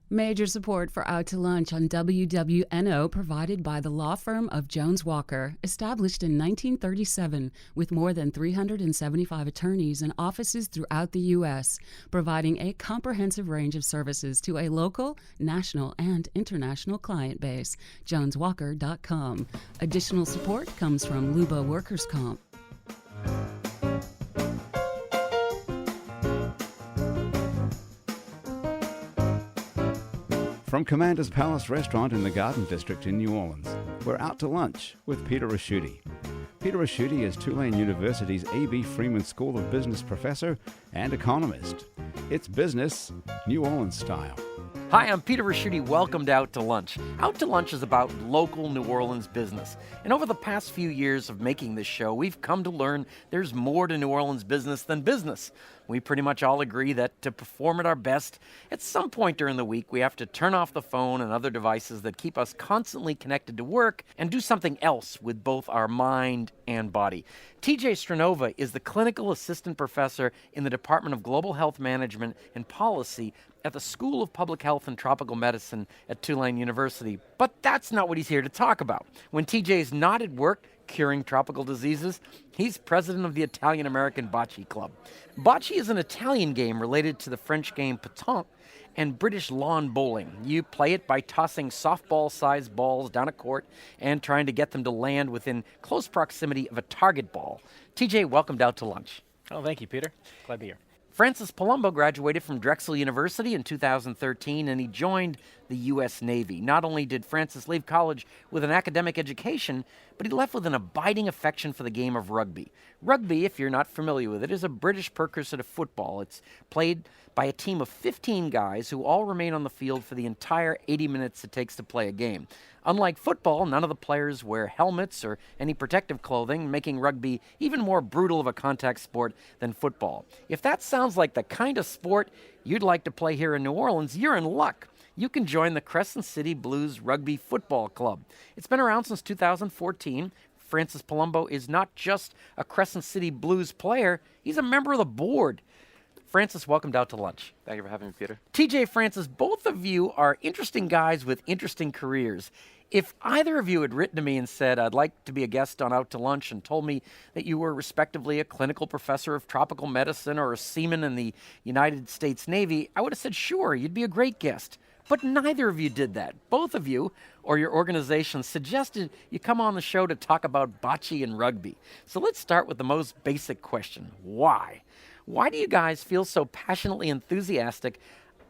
Major support for Out to Lunch on WWNO provided by the law firm of Jones Walker, established in 1937 with more than 375 attorneys and offices throughout the U.S., providing a comprehensive range of services to a local, national, and international client base. JonesWalker.com. Additional support comes from Luba Workers' Comp. From Commander's Palace Restaurant in the Garden District in New Orleans, we're out to lunch with Peter Raschuti. Peter Raschuti is Tulane University's A.B. Freeman School of Business professor and economist. It's business, New Orleans style. Hi, I'm Peter Raschuti. Welcome to Out to Lunch. Out to Lunch is about local New Orleans business. And over the past few years of making this show, we've come to learn there's more to New Orleans business than business. We pretty much all agree that to perform at our best, at some point during the week, we have to turn off the phone and other devices that keep us constantly connected to work and do something else with both our mind and body. TJ Stranova is the clinical assistant professor in the Department of Global Health Management and Policy at the School of Public Health and Tropical Medicine at Tulane University. But that's not what he's here to talk about. When TJ is not at work curing tropical diseases, he's president of the Italian-American Bocce Club. Bocce is an Italian game related to the French game pétanque and British lawn bowling. You play it by tossing softball-sized balls down a court and trying to get them to land within close proximity of a target ball. TJ, welcome to Out to Lunch. Oh, thank you, Peter. Glad to be here. Francis Palumbo graduated from Drexel University in 2013, and he joined the U.S. Navy. Not only did Francis leave college with an academic education, but he left with an abiding affection for the game of rugby. Rugby, if you're not familiar with it, is a British precursor to football. It's played by a team of 15 guys who all remain on the field for the entire 80 minutes it takes to play a game. Unlike football, none of the players wear helmets or any protective clothing, making rugby even more brutal of a contact sport than football. If that sounds like the kind of sport you'd like to play here in New Orleans, you're in luck. You can join the Crescent City Blues Rugby Football Club. It's been around since 2014. Francis Palumbo is not just a Crescent City Blues player, he's a member of the board. Francis, welcome Out to Lunch. Thank you for having me, Peter. TJ, Francis, both of you are interesting guys with interesting careers. If either of you had written to me and said, I'd like to be a guest on Out to Lunch, and told me that you were respectively a clinical professor of tropical medicine or a seaman in the United States Navy, I would have said, sure, you'd be a great guest. But neither of you did that. Both of you, or your organization, suggested you come on the show to talk about bocce and rugby. So let's start with the most basic question. Why? Why do you guys feel so passionately enthusiastic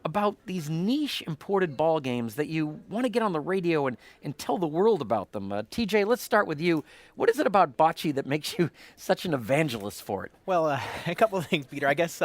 about these niche imported ball games that you want to get on the radio and tell the world about them? TJ, let's start with you. What is it about bocce that makes you such an evangelist for it? Well, a couple of things, Peter. I guess,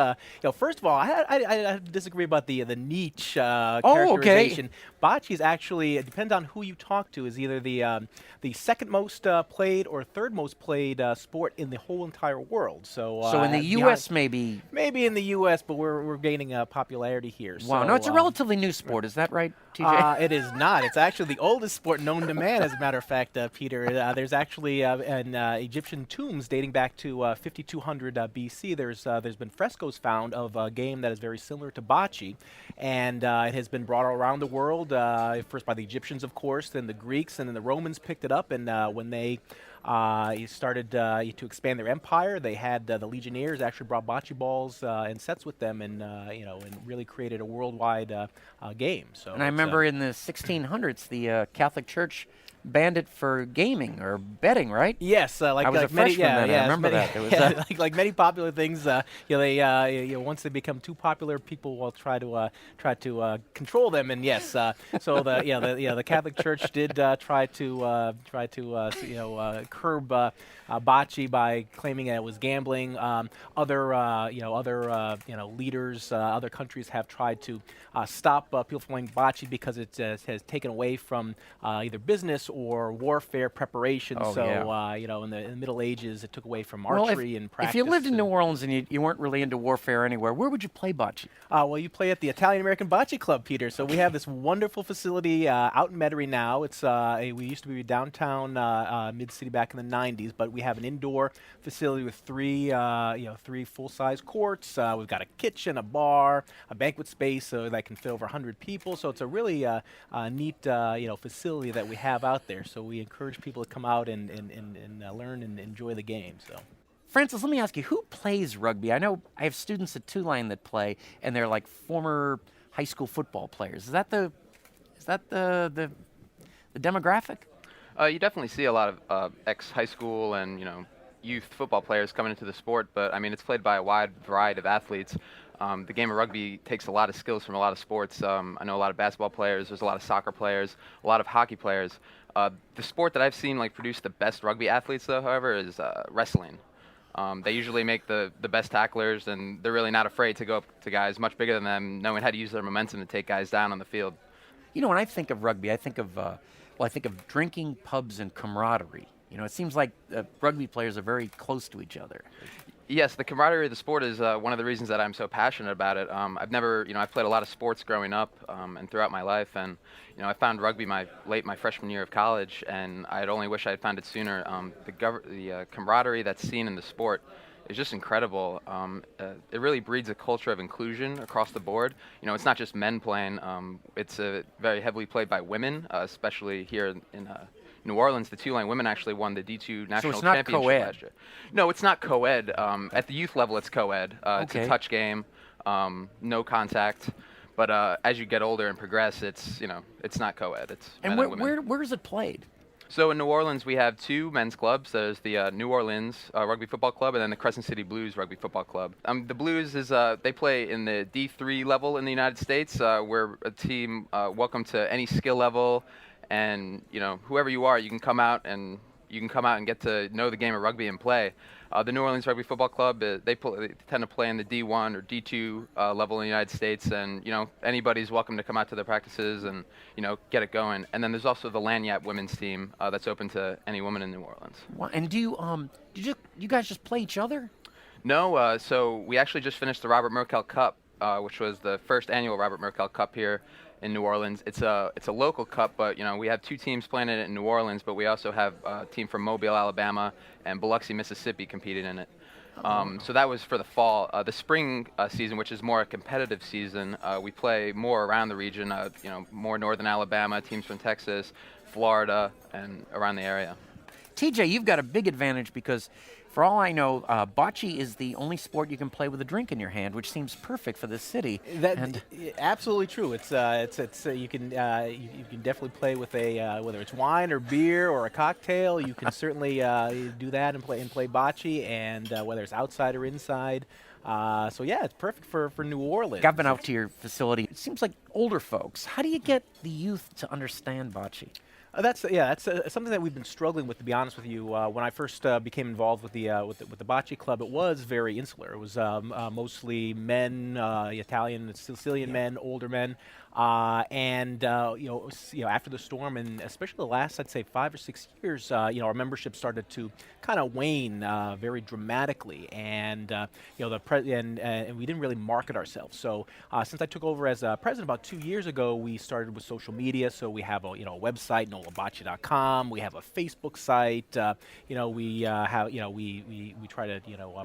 first of all, I disagree about the niche characterization. Okay. Bocce is actually, it depends on who you talk to, is either the second most played or third most played sport in the whole entire world. So in the U.S. maybe? Maybe in the U.S., but we're gaining popularity here. Wow, so, no, it's a relatively new sport. Is that right, TJ? It is not. It's actually the oldest sport known to man, as a matter of fact, Peter. There's actually in Egyptian tombs dating back to 5200 BC. There's been frescoes found of a game that is very similar to bocce, and it has been brought around the world, first by the Egyptians, of course, then the Greeks, and then the Romans picked it up, and when they started to expand their empire, they had the legionnaires actually brought bocce balls and sets with them, and and really created a worldwide game. So, and I remember in the 1600s, the Catholic Church banned it for gaming or betting, right? Yes, I was a freshman then. I remember that. It was like many popular things, once they become too popular, people will try to control them. And yes, so the Catholic Church did try to curb bocce by claiming that it was gambling. Other leaders, other countries have tried to stop people from playing bocce because it has taken away from either business or warfare preparation. Oh, so yeah. in the Middle Ages, it took away from Well, archery and practice. if you lived in New Orleans and you weren't really into warfare anywhere, where would you play bocce? Well, you play at the Italian American Bocce Club, Peter. So we have this wonderful facility out in Metairie now. It's we used to be downtown mid-city back in the 90s, but we have an indoor facility with three full-size courts. We've got a kitchen, a bar, a banquet space that can fit over 100 people. So it's a really neat facility that we have out there. So we encourage people to come out and learn and enjoy the game. So. Francis, let me ask you, who plays rugby? I know I have students at Tulane that play, and they're like former high school football players. Is that the demographic? You definitely see a lot of ex-high school and youth football players coming into the sport, but I mean it's played by a wide variety of athletes. The game of rugby takes a lot of skills from a lot of sports. I know a lot of basketball players. There's a lot of soccer players, a lot of hockey players. The sport that I've seen produce the best rugby athletes, though, however, is wrestling. They usually make the best tacklers, and they're really not afraid to go up to guys much bigger than them, knowing how to use their momentum to take guys down on the field. When I think of rugby, I think of drinking, pubs, and camaraderie. It seems like rugby players are very close to each other. Yes, the camaraderie of the sport is one of the reasons that I'm so passionate about it. I've played a lot of sports growing up and throughout my life, and I found rugby my freshman year of college, and I'd only wish I had found it sooner. The camaraderie that's seen in the sport is just incredible. It really breeds a culture of inclusion across the board. It's not just men playing. It's very heavily played by women, especially here in New Orleans. The Tulane women actually won the D2 national championship last year. No, it's not co-ed. At the youth level, it's co-ed. It's a touch game, no contact. But as you get older and progress, it's not co-ed. It's men and women. Where is it played? So in New Orleans, we have two men's clubs. There's the New Orleans Rugby Football Club and then the Crescent City Blues Rugby Football Club. The Blues they play in the D3 level in the United States. We're a team welcome to any skill level, and whoever you are, you can come out and get to know the game of rugby and play. The New Orleans Rugby Football Club, they tend to play in the D1 or D2 level in the United States, and anybody's welcome to come out to their practices and get it going. And then there's also the Lanyap women's team that's open to any woman in New Orleans. And do you guys just play each other? No, so we actually just finished the Robert Merkel Cup, which was the first annual Robert Merkel Cup here in New Orleans. It's a local cup, but we have two teams playing in it in New Orleans, but we also have a team from Mobile, Alabama, and Biloxi, Mississippi competing in it. So that was for the fall. The spring season, which is more a competitive season, we play more around the region. More northern Alabama, teams from Texas, Florida, and around the area. TJ, you've got a big advantage because, for all I know, bocce is the only sport you can play with a drink in your hand, which seems perfect for this city. Absolutely true. It's you can definitely play with whether it's wine or beer or a cocktail. You can certainly do that and play bocce, and whether it's outside or inside. So yeah, it's perfect for New Orleans. I've been out to your facility. It seems like older folks. How do you get the youth to understand bocce? That's something that we've been struggling with, to be honest with you. When I first became involved with the Bocce Club, it was very insular. It was mostly men, Italian and Sicilian men, older men. After the storm, and especially the last, I'd say 5 or 6 years, our membership started to kind of wane very dramatically, and and we didn't really market ourselves. So since I took over as president about 2 years ago, we started with social media. So we have a website, nolabocce.com. We have a Facebook site. We try to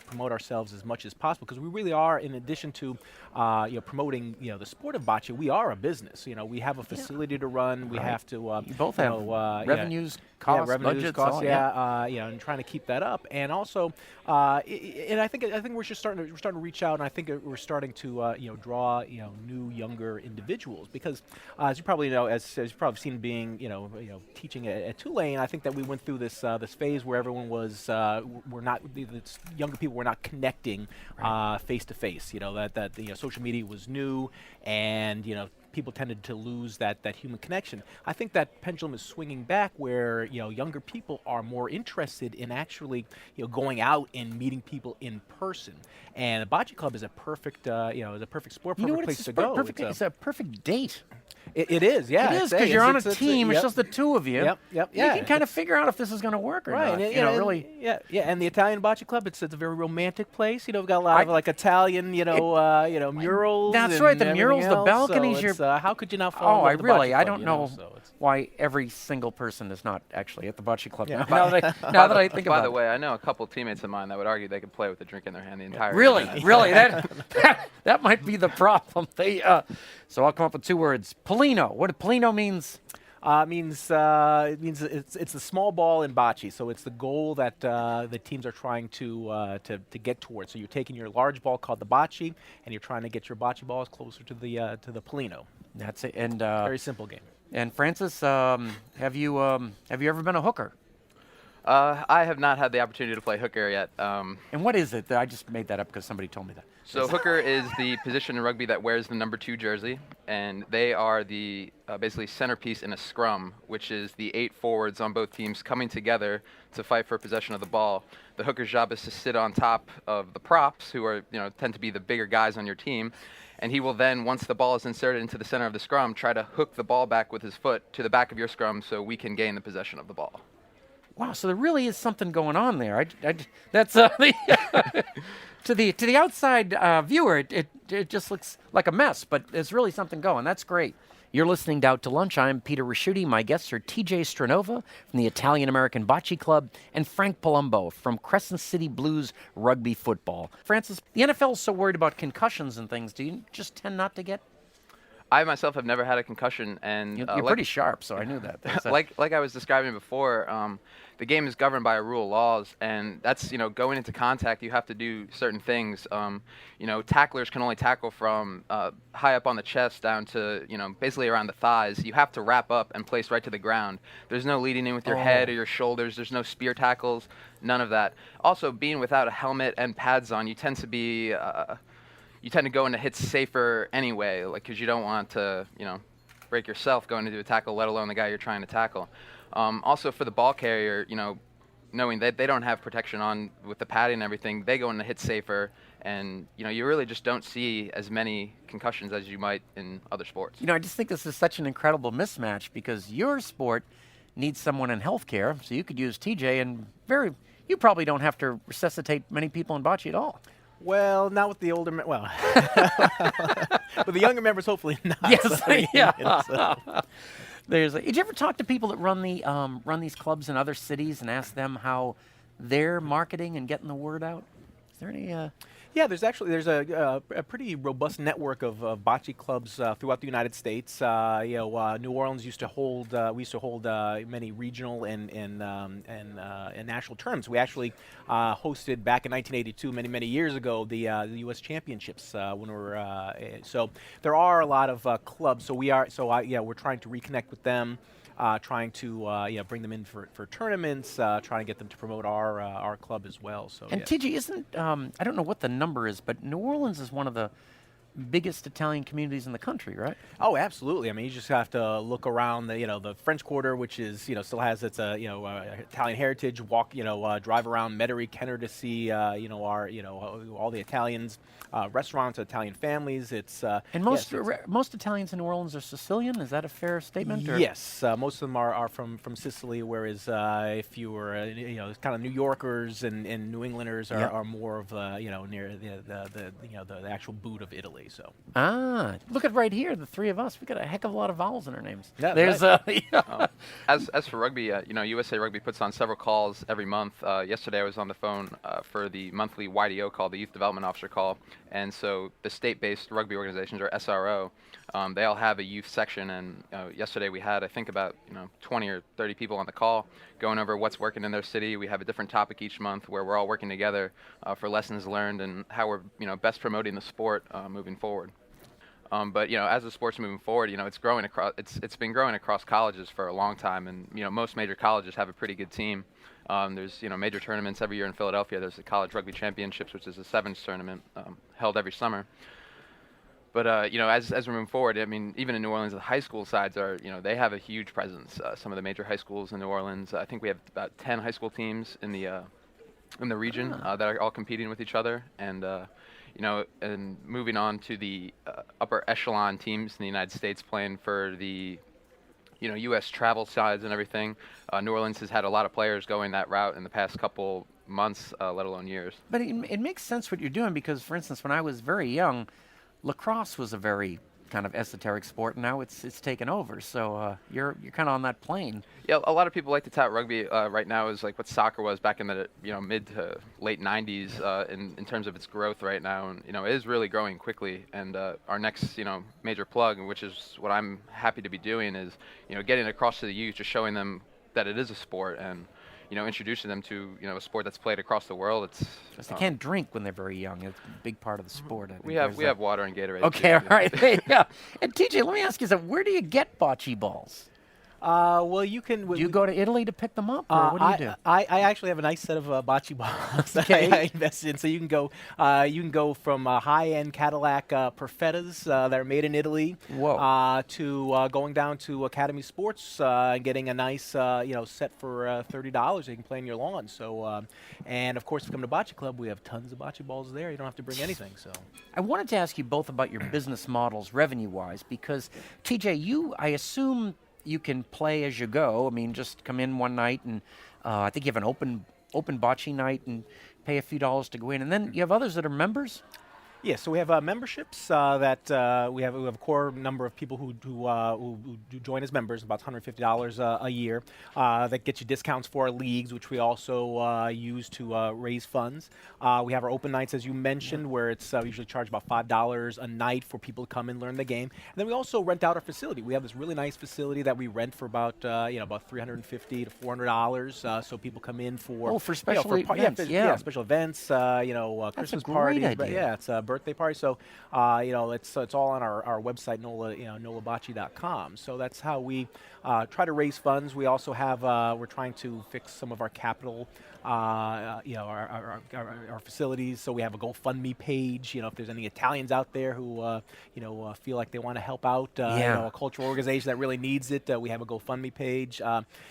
promote ourselves as much as possible, because we really are, in addition to promoting the sport of bocce, we are a business. We have a facility to run. We have to. You both have revenues, costs, revenues, budgets, costs, and trying to keep that up. And also, and I think we're starting to reach out, and I think we're starting to draw new, younger individuals, because as you probably know, as you've probably seen being teaching at Tulane, I think that we went through this phase where everyone was younger people were not connecting face to face. That social media was new, and people tended to lose that human connection. I think that pendulum is swinging back, where younger people are more interested in actually going out and meeting people in person. And the Bocce Club is a perfect sport, perfect place to go. It's a perfect date. It is, yeah. It is, because you're on a team. It's just the two of you. Yep. You can kind of figure out if this is going to work or not. Really. Yeah. And the Italian Bocce Club, it's a very romantic place. We've got a lot of like Italian, murals. That's right. The murals, the balconies. How could you not fall in love with the Bocce Club, I don't know why every single person is not actually at the Bocce Club now. Now that I think about it. By the way, I know a couple teammates of mine that would argue they could play with a drink in their hand the entire Really? evening. Really? That might be the problem. So I'll come up with two words. Polino. What Polino means? It means it's the small ball in bocce. So it's the goal that the teams are trying to get towards. So you're taking your large ball called the bocce, and you're trying to get your bocce balls closer to the polino. That's it. And very simple game. And Francis, have you ever been a hooker? I have not had the opportunity to play hooker yet. And what is it? I just made that up because somebody told me that. So hooker is the position in rugby that wears the number 2 jersey, and they are the basically centerpiece in a scrum, which is the 8 forwards on both teams coming together to fight for possession of the ball. The hooker's job is to sit on top of the props, who are tend to be the bigger guys on your team, and he will then, once the ball is inserted into the center of the scrum, try to hook the ball back with his foot to the back of your scrum so we can gain the possession of the ball. Wow, so there really is something going on there. That's to the outside viewer, it just looks like a mess, but there's really something going. That's great. You're listening to Out to Lunch. I'm Peter Raschuti. My guests are TJ Stranova from the Italian-American Bocce Club and Frank Palumbo from Crescent City Blues Rugby Football. Francis, the NFL is so worried about concussions and things. Do you just tend not to get? I myself have never had a concussion, and you're pretty sharp, so I knew that. like I was describing before, the game is governed by a rule of laws, and that's going into contact. You have to do certain things. Tacklers can only tackle from high up on the chest down to basically around the thighs. You have to wrap up and place right to the ground. There's no leading in with your head or your shoulders. There's no spear tackles. None of that. Also, being without a helmet and pads on, you tend to be. You tend to go into hits safer anyway, because you don't want to, break yourself going into a tackle, let alone the guy you're trying to tackle. Also, for the ball carrier, knowing that they don't have protection on with the padding and everything, they go into hits safer, and you really just don't see as many concussions as you might in other sports. I just think this is such an incredible mismatch because your sport needs someone in healthcare, so you could use TJ, and you probably don't have to resuscitate many people in bocce at all. Well, not with the older with the younger members, hopefully not. Yes, yeah. Did you ever talk to people that run these clubs in other cities and ask them how they're marketing and getting the word out? Is there any? Yeah, there's a pretty robust network of bocce clubs throughout the United States. New Orleans used to hold many regional and national tournaments. We actually hosted back in 1982, many years ago, the U.S. Championships when we were. So there are a lot of clubs. So we're trying to reconnect with them. Trying to bring them in for tournaments, trying to get them to promote our club as well. So and TJ, isn't I don't know what the number is, but New Orleans is one of the biggest Italian communities in the country, right? Oh, absolutely. I mean, you just have to look around the French Quarter, which is still has its Italian heritage. Drive around Metairie, Kenner to see all the Italians, restaurants, Italian families. It's and most Italians in New Orleans are Sicilian. Is that a fair statement? Or? Yes, most of them are from Sicily. Whereas if you were kind of New Yorkers and New Englanders are more of near the actual boot of Italy. So look at right here, the three of us. We got a heck of a lot of vowels in our names. Yeah, there's as for rugby, USA Rugby puts on several calls every month. Yesterday I was on the phone for the monthly YDO call, the Youth Development Officer call, and so the state-based rugby organizations, or SRO, they all have a youth section, and yesterday we had, I think, about 20 or 30 people on the call going over what's working in their city. We have a different topic each month where we're all working together for lessons learned and how we're best promoting the sport moving forward. But as the sport's moving forward, it's growing across. It's been growing across colleges for a long time, and most major colleges have a pretty good team. There's major tournaments every year in Philadelphia. There's the College Rugby Championships, which is a sevens tournament held every summer. But as we're moving forward, I mean, even in New Orleans, the high school sides are they have a huge presence. Some of the major high schools in New Orleans, I think we have about 10 high school teams in the region that are all competing with each other, and and moving on to the upper echelon teams in the United States playing for the U.S. travel sides and everything. New Orleans has had a lot of players going that route in the past couple months, let alone years. But it makes sense what you're doing because, for instance, when I was very young, lacrosse was a very kind of esoteric sport, and now it's taken over. So you're kind of on that plane. Yeah, a lot of people like to tout rugby right now is like what soccer was back in the mid to late 90s in terms of its growth right now, and it is really growing quickly. And our next major plug, which is what I'm happy to be doing, is getting across to the youth, just showing them that it is a sport and introducing them to a sport that's played across the world. They can't drink when they're very young. It's a big part of the sport. We have water and Gatorade. Okay, all right. Yeah. And TJ, let me ask you something. Where do you get bocce balls? Well, you can. Do you go to Italy to pick them up, or what do you do? I actually have a nice set of bocce balls that I invested in. So you can go from high-end Cadillac Perfettas that are made in Italy, to going down to Academy Sports and getting a nice set for $30 that you can play in your lawn. So and of course, if you come to Bocce Club, we have tons of bocce balls there. You don't have to bring anything. So I wanted to ask you both about your business models, revenue-wise, because TJ, I assume you can play as you go. I mean, just come in one night and I think you have an open bocce night and pay a few dollars to go in. And then you have others that are members? Yeah, so we have memberships that we have a core number of people who do join as members, about $150 a year. That gets you discounts for our leagues, which we also use to raise funds. We have our open nights, as you mentioned, where it's we usually charge about $5 a night for people to come and learn the game. And then we also rent out our facility. We have this really nice facility that we rent for about $350 to $400. So people come in for special events. Special events. Christmas parties. Idea. Yeah, it's birthday party. So, it's all on our website, nolabocce.com. So that's how we try to raise funds. We also have, we're trying to fix some of our capital, our facilities. So we have a GoFundMe page. If there's any Italians out there who, feel like they want to help out, a cultural organization that really needs it, we have a GoFundMe page.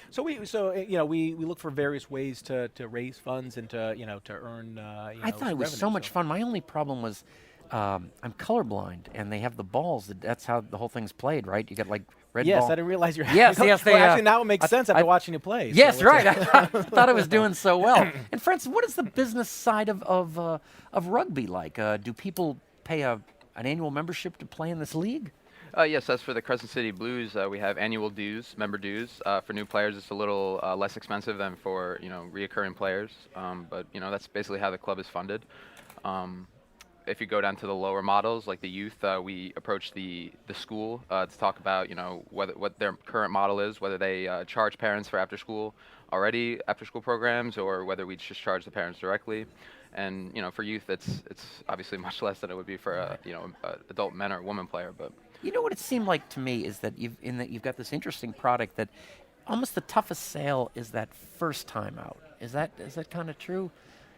So we look for various ways to raise funds and to earn. I thought it was so much fun. My only problem was I'm colorblind, and they have the balls. That's how the whole thing's played, right? You got like red ball. Yes, I didn't realize you're. Yes. Actually, now it makes sense after watching you play. Yes, right. I thought I was doing so well. And for instance, what is the business side of rugby like? Do people pay an annual membership to play in this league? Yes, as for the Crescent City Blues, we have annual dues, member dues. For new players, it's a little less expensive than for reoccurring players. But that's basically how the club is funded. If you go down to the lower models, like the youth, we approach the school to talk about what their current model is, whether they charge parents for after school programs, or whether we just charge the parents directly. And for youth, it's obviously much less than it would be for a adult men or woman player. But what it seemed like to me is that you've got this interesting product that almost the toughest sale is that first time out. Is that kind of true?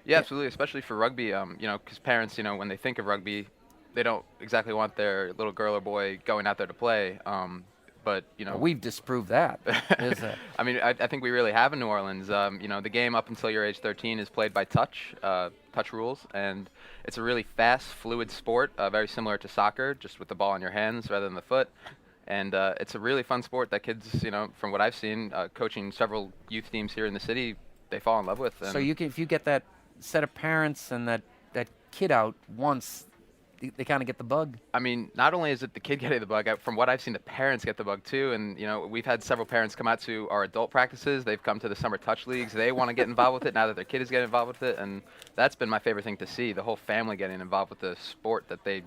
Yeah, absolutely, especially for rugby, because parents, when they think of rugby, they don't exactly want their little girl or boy going out there to play. But we've disproved that. I mean, I think we really have in New Orleans. The game up until your age 13 is played by touch rules, and it's a really fast, fluid sport, very similar to soccer, just with the ball in your hands rather than the foot. And it's a really fun sport that kids, from what I've seen, coaching several youth teams here in the city, they fall in love with. So if you get that set of parents and that kid out once, they kind of get the bug. I mean, not only is it the kid getting the bug, from what I've seen, the parents get the bug too. And we've had several parents come out to our adult practices. They've come to the summer touch leagues. They want to get involved with it now that their kid is getting involved with it, and that's been my favorite thing to see. The whole family getting involved with the sport that they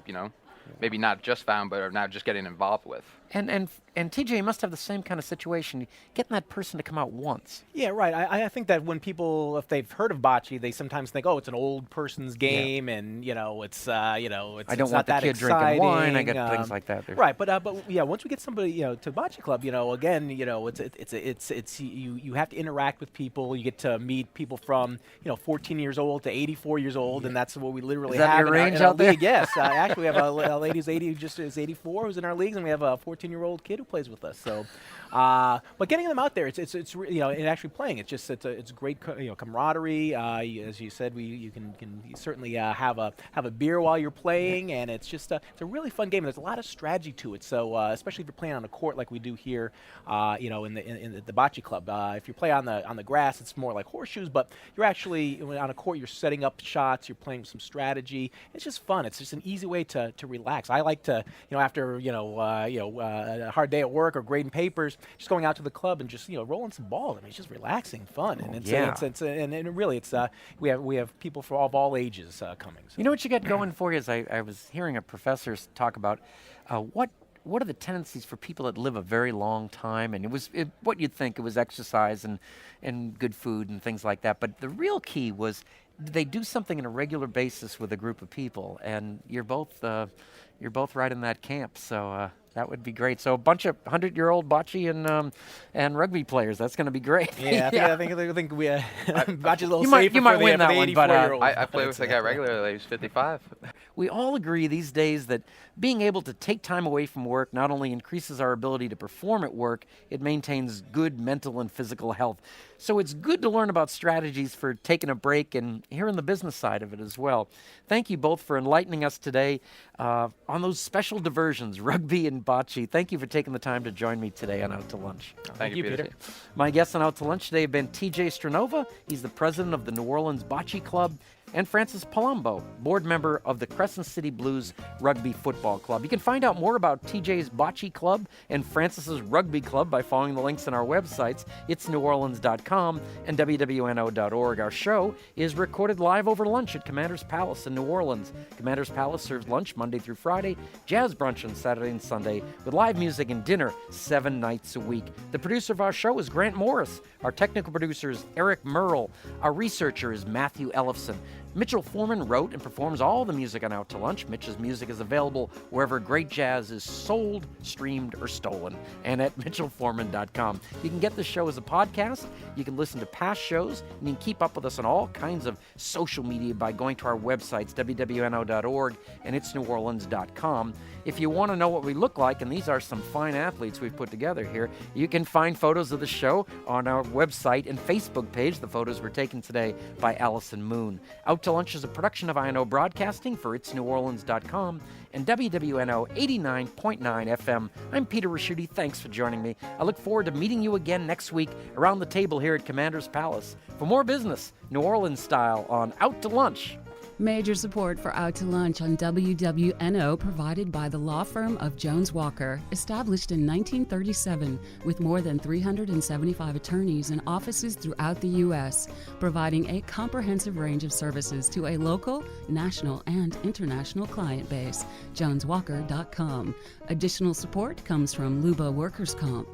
maybe not just found, but are now just getting involved with. And TJ, you must have the same kind of situation, getting that person to come out once. Yeah, right. I think that when people, if they've heard of bocce, they sometimes think, it's an old person's game, and it's I don't want the kid drinking wine. I get things like that. Right, but once we get somebody to Bocce Club, again, it's you have to interact with people. You get to meet people from 14 years old to 84 years old, and that's what we literally have your range in our out there? League. Yes, actually, we have a lady who's 80, just is 84, who's in our leagues, and we have a 14-year-old kid who plays with us. So, but getting them out there, it's and actually playing. It's great camaraderie. As you said, you can certainly have a beer while you're playing, and it's a really fun game. There's a lot of strategy to it. So especially if you're playing on a court like we do here, in the Bocce club. If you play on the grass, it's more like horseshoes, but you're actually on a court. You're setting up shots. You're playing some strategy. It's just fun. It's just an easy way to relax. I like to after a hard day at work or grading papers, just going out to the club and just rolling some ball. I mean, it's just relaxing, fun, and really we have people of all ages coming. So. You know what you got going for you is I was hearing a professor talk about what are the tendencies for people that live a very long time, and what you'd think it was exercise and good food and things like that. But the real key was they do something on a regular basis with a group of people, and you're both right in that camp. So that would be great. So a bunch of 100-year-old bocce and rugby players. That's going to be great. Yeah, I think we bocce's a little you might win that one, but I play with a guy regularly. He's 55. We all agree these days that being able to take time away from work not only increases our ability to perform at work, it maintains good mental and physical health. So it's good to learn about strategies for taking a break and hearing the business side of it as well. Thank you both for enlightening us today on those special diversions, rugby and bocce. Thank you for taking the time to join me today on Out to Lunch. Thank you, Peter. My guests on Out to Lunch today have been TJ Stranova. He's the president of the New Orleans Bocce Club, and Francis Palumbo, board member of the Crescent City Blues Rugby Football Club. You can find out more about TJ's Bocce Club and Francis's Rugby Club by following the links on our websites, itsneworleans.com and wwno.org. Our show is recorded live over lunch at Commander's Palace in New Orleans. Commander's Palace serves lunch Monday through Friday, jazz brunch on Saturday and Sunday, with live music and dinner 7 nights a week. The producer of our show is Grant Morris. Our technical producer is Eric Merle. Our researcher is Matthew Ellefson. Mitchell Foreman wrote and performs all the music on Out to Lunch. Mitch's music is available wherever great jazz is sold, streamed, or stolen, and at mitchellforeman.com. You can get the show as a podcast, you can listen to past shows, and you can keep up with us on all kinds of social media by going to our websites, wwno.org and itsneworleans.com. If you want to know what we look like, and these are some fine athletes we've put together here, you can find photos of the show on our website and Facebook page. The photos were taken today by Alison Moon. Out to Lunch is a production of INO Broadcasting for itsneworleans.com and WWNO 89.9 FM. I'm Peter Raschuti. Thanks for joining me. I look forward to meeting you again next week around the table here at Commander's Palace for more business, New Orleans style, on Out to Lunch. Major support for Out to Lunch on WWNO provided by the law firm of Jones Walker, established in 1937 with more than 375 attorneys and offices throughout the U.S., providing a comprehensive range of services to a local, national, and international client base. JonesWalker.com. Additional support comes from Luba Workers' Comp.